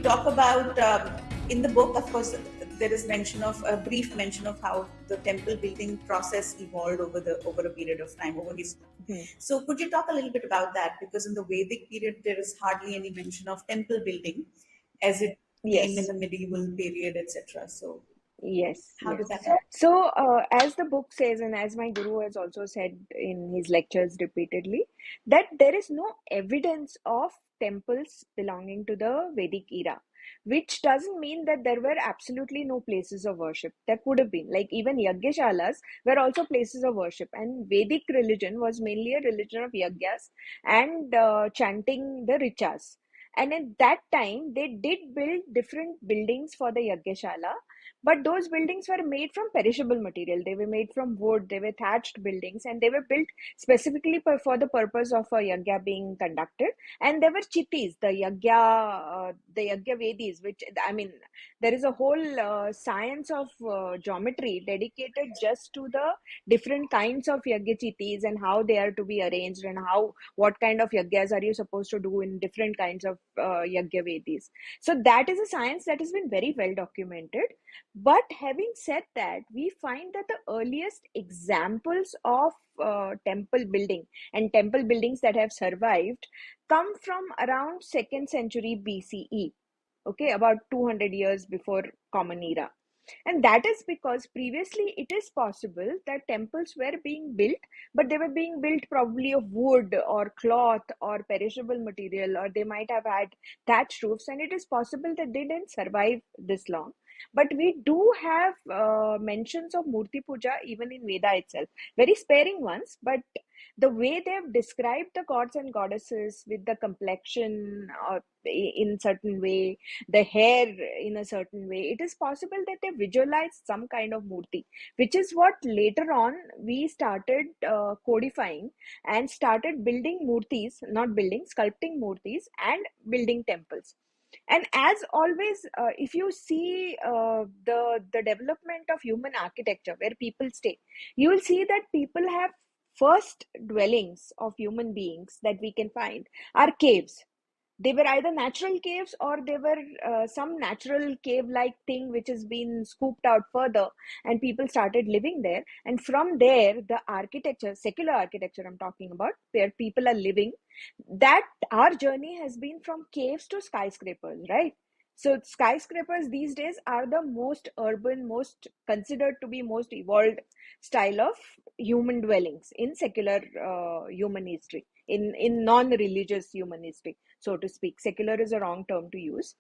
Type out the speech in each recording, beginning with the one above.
talk about in the book, of course, there is mention of a brief mention of how the temple building process evolved over a period of time over history. Hmm. So, could you talk a little bit about that? Because in the Vedic period, there is hardly any mention of temple building, as it came in Yes. the medieval period, etc. So, Yes, how did yes. that happen? So, as the book says, and as my guru has also said in his lectures repeatedly, that there is no evidence of temples belonging to the Vedic era, which doesn't mean that there were absolutely no places of worship. There could have been, like even Yagyashalas were also places of worship, and Vedic religion was mainly a religion of yagyas and chanting the ritas. And at that time, they did build different buildings for the Yagyashala, but those buildings were made from perishable material. They were made from wood, they were thatched buildings, and they were built specifically for the purpose of a yagya being conducted. And there were chittis, the yagya vedis, which, I mean, there is a whole science of geometry dedicated just to the different kinds of yagya chittis and how they are to be arranged, and what kind of yagyas are you supposed to do in different kinds of yagya vedis. So that is a science that has been very well documented. But having said that, we find that the earliest examples of temple building and temple buildings that have survived come from around 2nd century BCE, okay, about 200 years before Common Era. And that is because previously it is possible that temples were being built, but they were being built probably of wood or cloth or perishable material, or they might have had thatched roofs, and it is possible that they didn't survive this long. But we do have mentions of Murti Puja even in Veda itself, very sparing ones, but the way they have described the gods and goddesses with the complexion in certain way, the hair in a certain way, it is possible that they visualized some kind of murti, which is what later on we started codifying and started building murtis, not building, sculpting murtis and building temples. And as always, if you see the development of human architecture where people stay, you will see that people have first dwellings of human beings that we can find are caves. They were either natural caves, or they were some natural cave like thing which has been scooped out further, and people started living there. And from there, the architecture, secular architecture I'm talking about, where people are living, that our journey has been from caves to skyscrapers, right? So skyscrapers these days are the most urban, most considered to be most evolved style of human dwellings in secular human history, in non-religious human history, so to speak. Secular is a wrong term to use.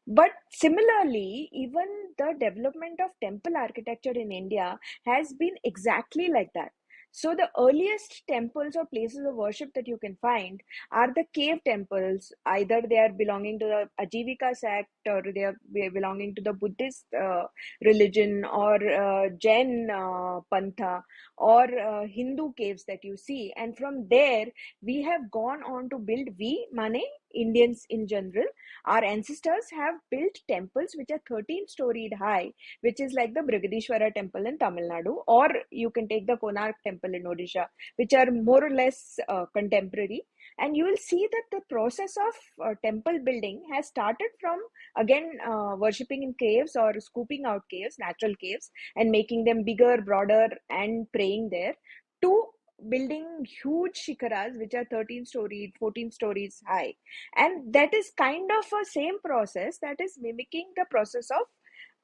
But similarly, even the development of temple architecture in India has been exactly like that. So the earliest temples or places of worship that you can find are the cave temples. Either they are belonging to the Ajivika sect, or they are belonging to the Buddhist religion, or Jain Pantha, or Hindu caves that you see. And from there, we have gone on to build, Mane, Indians in general, our ancestors have built temples which are 13 storied high, which is like the Brigadishwara temple in Tamil Nadu, or you can take the Konark temple in Odisha, which are more or less contemporary. And you will see that the process of temple building has started from, again, worshipping in caves or scooping out caves, natural caves, and making them bigger, broader, and praying there, to building huge shikaras which are 13 storied, 14 stories high. And that is kind of a same process that is mimicking the process of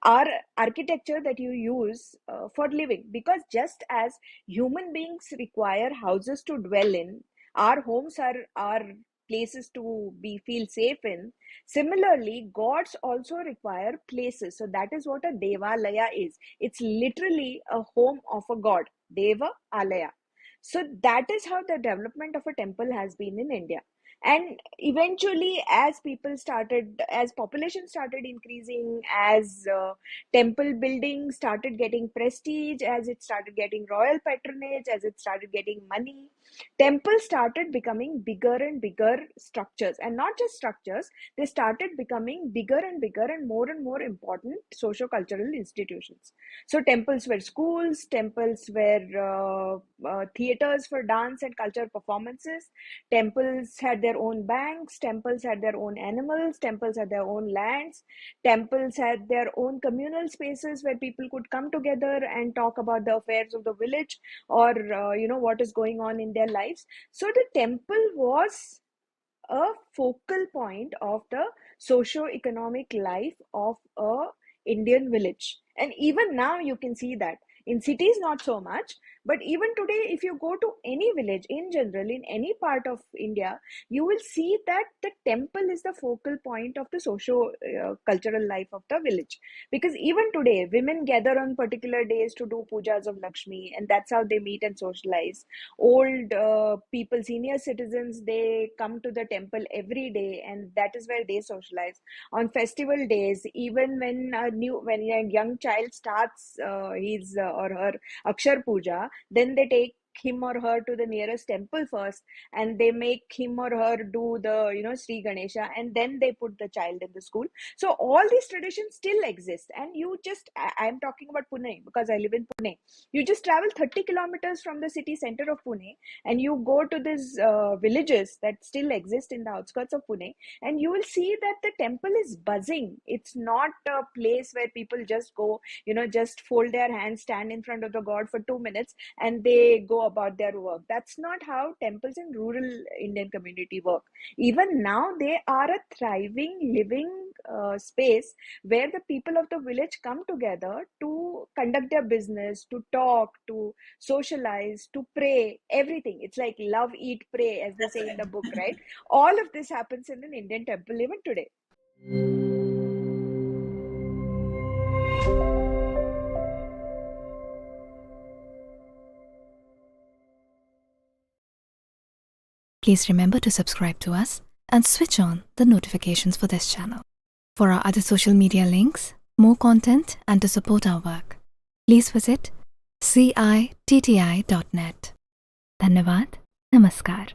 our architecture that you use for living. Because just as human beings require houses to dwell in, our homes are places to be feel safe in. Similarly, gods also require places. So that is what a devalaya is. It's literally a home of a god, deva alaya. So that is how the development of a temple has been in India. And eventually, as population started increasing, as temple building started getting prestige, as it started getting royal patronage, as it started getting money, temples started becoming bigger and bigger structures. And not just structures, they started becoming bigger and more important socio-cultural institutions. So temples were schools, temples were theaters for dance and cultural performances. Temples had their own banks, temples had their own animals, temples had their own lands, temples had their own communal spaces where people could come together and talk about the affairs of the village, or what is going on in their lives. So the temple was a focal point of the socio-economic life of a Indian village. And even now you can see that. In cities, not so much, but even today, if you go to any village in general, in any part of India, you will see that the temple is the focal point of the socio-cultural life of the village. Because even today, women gather on particular days to do pujas of Lakshmi, and that's how they meet and socialize. Old people, senior citizens, they come to the temple every day, and that is where they socialize. On festival days, even when a young child starts his or her Akshar Puja, then they take him or her to the nearest temple first, and they make him or her do the Sri Ganesha, and then they put the child in the school. So all these traditions still exist, and I'm talking about Pune because I live in Pune. You just travel 30 kilometers from the city center of Pune, and you go to these villages that still exist in the outskirts of Pune, and you will see that the temple is buzzing. It's not a place where people just go, just fold their hands, stand in front of the god for 2 minutes, and they go about their work. That's not how temples in rural Indian community work. Even now, they are a thriving, living space where the people of the village come together to conduct their business, to talk, to socialize, to pray, everything. It's like love, eat, pray, as they That's say in right. the book, right? All of this happens in an Indian temple even today. Please remember to subscribe to us and switch on the notifications for this channel. For our other social media links, more content, and to support our work, please visit citti.net. Dhanyavad. Namaskar.